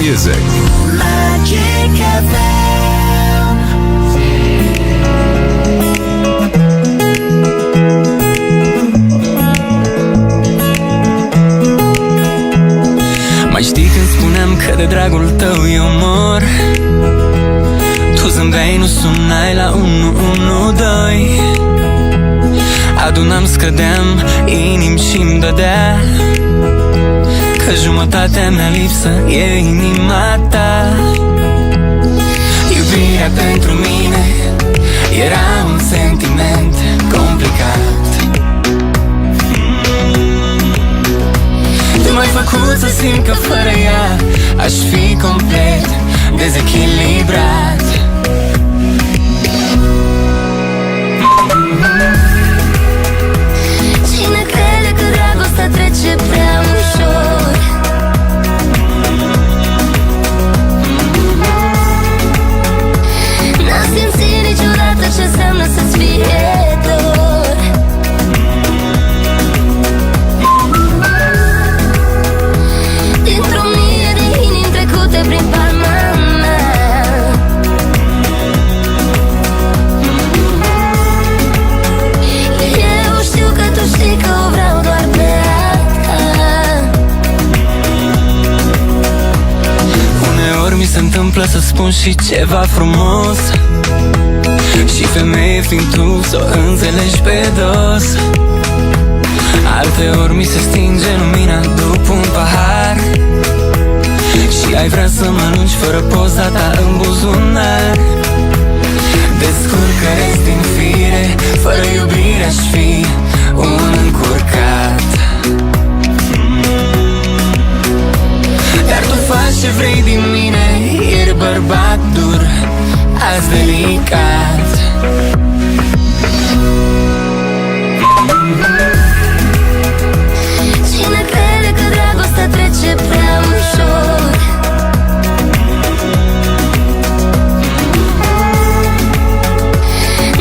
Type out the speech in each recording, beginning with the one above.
music. Magic FM. Mai știi când spuneam că de dragul tău eu mor? Tu zâmbeai, nu sunai la 112. Adunam, scădeam, inimi și-mi dădea că jumătatea mea lipsă e inima ta. Iubirea pentru mine era un sentiment complicat. Tu m-ai făcut să simt că fără ea aș fi complet dezechilibrat. Cine crede că dragostea trece prea ușor? N-a simțit niciodată ce înseamnă să-ți fie dor. Dintr-o mie de inimi trecute prin palma mea, eu știu că tu știi că o vreau doar pe ea. Uneori mi se întâmplă să spun și ceva frumos, și femeie fiind tu s-o înțelegi pe dos. Alteori mi se stinge lumina după un pahar și ai vrea să mă alungi fără poza ta în buzunar. Descurcă-ți din fire, fără iubire aș fi un încurcat. Dar tu faci ce vrei din mine, ești bărbat dur, azi delicat. Cine crede că dragostea trece prea ușor?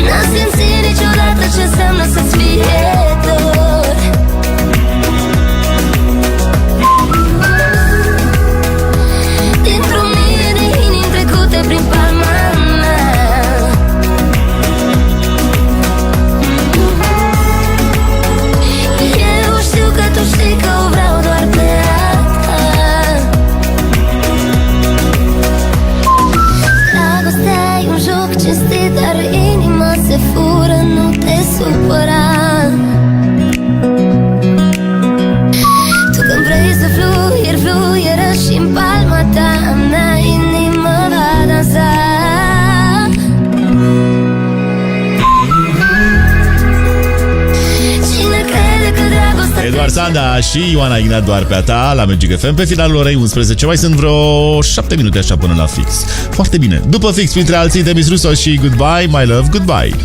N-a simțit niciodată ce înseamnă să-ți fie dor. Dintr-o mie de inimi trecute prin palma mea, eu știu că tu știi că o vreau doar pe ea. Dragostea e un joc cinstit, dar inima se fură, nu te supăra. Tu când vrei să fluieri, fluieră și-n palma ta mea inimă va dansa. Cine crede că dragostea Eduard Sanda și Ioana Ignat doar pe a ta la Magic FM pe finalul orei 11. Mai sunt vreo 7 minute așa până la fix. Foarte bine. După fix, printre alții, Demis Russo și Goodbye, My Love, Goodbye.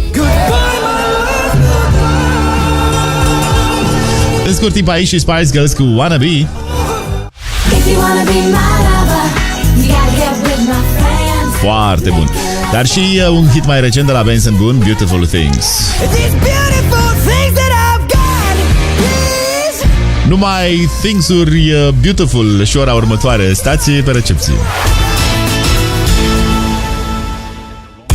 În scurt timp aici și Spice Girls cu Wanna Be. Foarte bun. Dar și un hit mai recent de la Benson Boone, Beautiful Things. Numai things-uri beautiful și ora următoare. Stați pe recepție.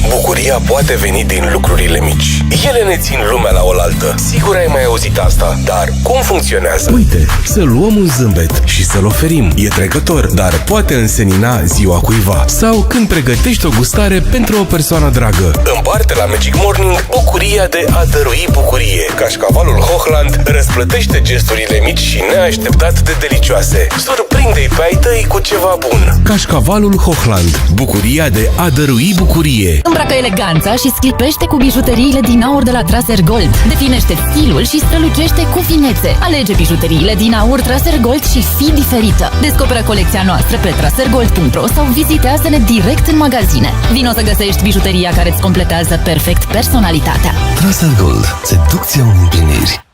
Bucuria poate veni din lucrurile mici. Ele ne țin lumea la oaltă. Sigur ai mai auzit asta, dar cum funcționează? Uite, să luăm un zâmbet și să-l oferim. E trecător, dar poate însenina ziua cuiva. Sau când pregătești o gustare pentru o persoană dragă. Împarte la Magic Morning bucuria de a dărui bucurie. Cașcavalul Hochland răsplătește gesturile mici și neașteptat de delicioase. Surprinde-i pe ai tăi cu ceva bun. Cașcavalul Hochland. Bucuria de a dărui bucurie. Îmbracă eleganța și sclipește cu bijuteriile din aur de la Traser Gold. Definește stilul și strălucește cu finețe. Alege bijuteriile din aur Traser Gold și fii diferită. Descoperă colecția noastră pe trasergold.ro sau vizitează-ne direct în magazine. Vino să găsești bijuteria care îți completează perfect personalitatea. Traser Gold. Seducția unei împliniri.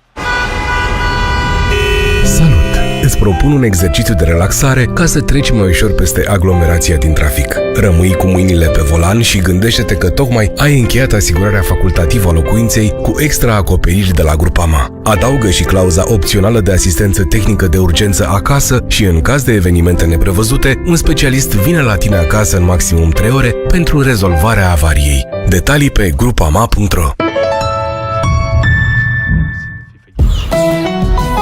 Salut! Îți propun un exercițiu de relaxare ca să treci mai ușor peste aglomerația din trafic. Rămâi cu mâinile pe volan și gândește-te că tocmai ai încheiat asigurarea facultativă a locuinței cu extra acoperiri de la Grupama. Adaugă și clauza opțională de asistență tehnică de urgență acasă și în caz de evenimente neprevăzute, un specialist vine la tine acasă în maximum 3 ore pentru rezolvarea avariei. Detalii pe grupama.ro.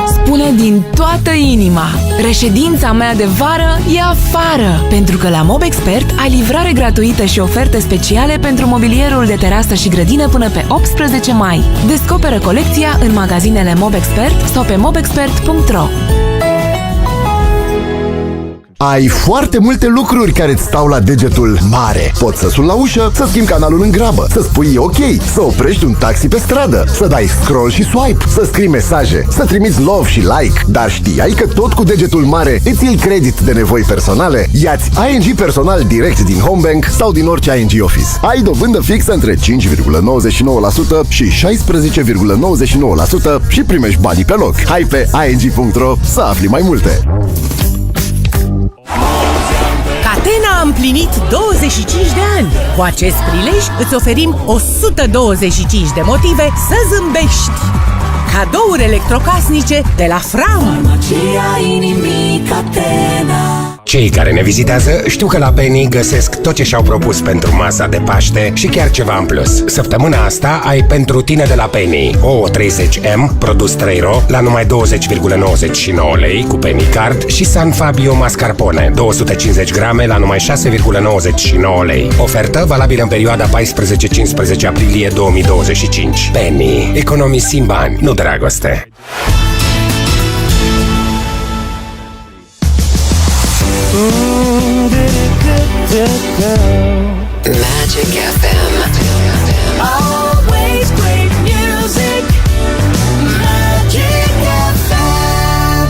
Spune din toată inima: reședința mea de vară e afară, pentru că la MobExpert ai livrare gratuită și oferte speciale pentru mobilierul de terasă și grădină până pe 18 mai. Descoperă colecția în magazinele MobExpert sau pe mobexpert.ro. Ai foarte multe lucruri care îți stau la degetul mare. Poți să suni la ușă, să schimbi canalul în grabă, să spui ok, să oprești un taxi pe stradă, să dai scroll și swipe, să scrii mesaje, să trimiți love și like. Dar știai că tot cu degetul mare îți iei credit de nevoi personale? Ia-ți ING Personal direct din Homebank sau din orice ING Office. Ai dobândă fixă între 5,99% și 16,99% și primești banii pe loc. Hai pe ing.ro să afli mai multe. Catena a împlinit 25 de ani. Cu acest prilej îți oferim 125 de motive să zâmbești. Cadouri electrocasnice de la Fram. Magia inimii Catena. Cei care ne vizitează știu că la Penny găsesc tot ce și-au propus pentru masa de Paște și chiar ceva în plus. Săptămâna asta ai pentru tine de la Penny ouă 30M, produs 3 la numai 20,99 lei cu Penny Card și San Fabio mascarpone, 250 grame la numai 6,99 lei. Ofertă valabilă în perioada 14-15 aprilie 2025. Penny. Economisim bani, nu dragoste. Magic FM. Always great music. Magic FM.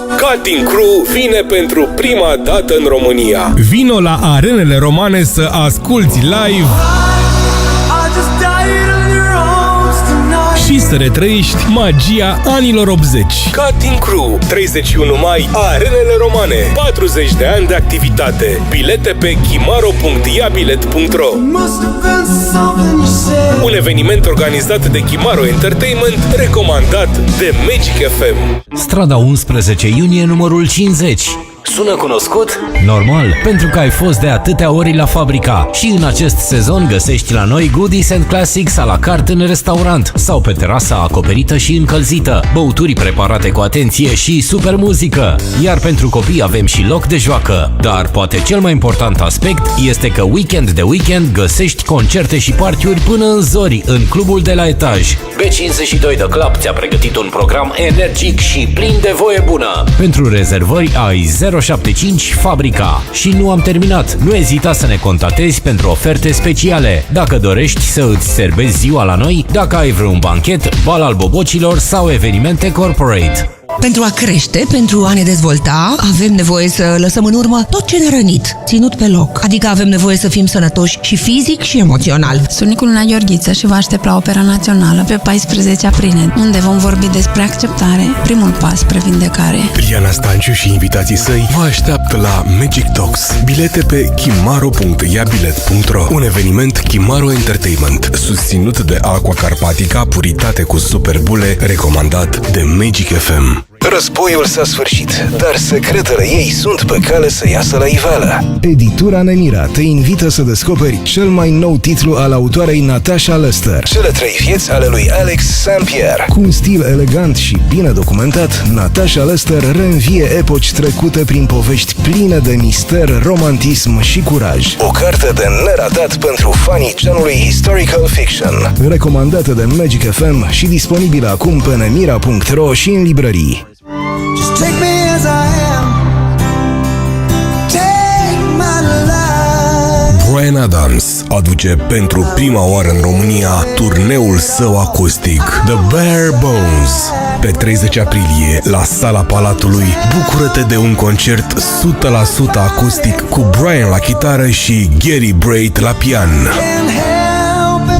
Cutting Crew vine pentru prima dată în România. Vino la arenele romane să asculți live și să retrăiești magia anilor 80. Cutting Crew, 31 mai, Arenele Romane, 40 de ani de activitate. Bilete pe chimaro.iabilet.ro. Un eveniment organizat de Chimaro Entertainment, recomandat de Magic FM. Strada 11 iunie, numărul 50. Sună cunoscut? Normal, pentru că ai fost de atâtea ori la Fabrica. Și în acest sezon găsești la noi goodies and classics a la carte în restaurant sau pe terasa acoperită și încălzită, băuturi preparate cu atenție și super muzică. Iar pentru copii avem și loc de joacă. Dar poate cel mai important aspect este că weekend de weekend găsești concerte și party-uri până în zori în clubul de la etaj. B52 de Club ți-a pregătit un program energic și plin de voie bună. Pentru rezervări ai 075 Fabrica. Și nu am terminat. Nu ezita să ne contactezi pentru oferte speciale. Dacă dorești să îți serbezi ziua la noi, dacă ai vreun banchet, bal al bobocilor sau evenimente corporate. Pentru a crește, pentru a ne dezvolta, avem nevoie să lăsăm în urmă tot ce ne-a rănit, ținut pe loc. Adică avem nevoie să fim sănătoși și fizic și emoțional. Sunt Niculina Gheorghiță și vă aștept la Opera Națională pe 14 aprilie, unde vom vorbi despre acceptare, primul pas spre vindecare. Liana Stanciu și invitații săi vă așteaptă la Magic Talks. Bilete pe chimaro.iabilet.ro. Un eveniment Chimaro Entertainment, susținut de Aqua Carpatica, puritate cu superbule, recomandat de Magic FM. Războiul s-a sfârșit, dar secretele ei sunt pe cale să iasă la iveală. Editura Nemira te invită să descoperi cel mai nou titlu al autoarei Natasha Lester. Cele 3 vieți ale lui Alex St. Pierre. Cu un stil elegant și bine documentat, Natasha Lester reînvie epoci trecute prin povești pline de mister, romantism și curaj. O carte de neratat pentru fanii genului historical fiction. Recomandată de Magic FM și disponibilă acum pe nemira.ro și în librării. Just take me as I am. Take my life. Bryan Adams aduce pentru prima oară în România turneul său acustic The Bare Bones. Pe 30 aprilie, la Sala Palatului, bucură-te de un concert 100% acustic cu Bryan la chitară și Gary Braid la pian.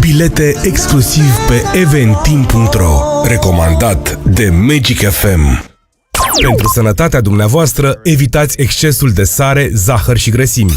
Bilete exclusiv pe eventim.ro. Recomandat de Magic FM. Pentru sănătatea dumneavoastră, evitați excesul de sare, zahăr și grăsimi.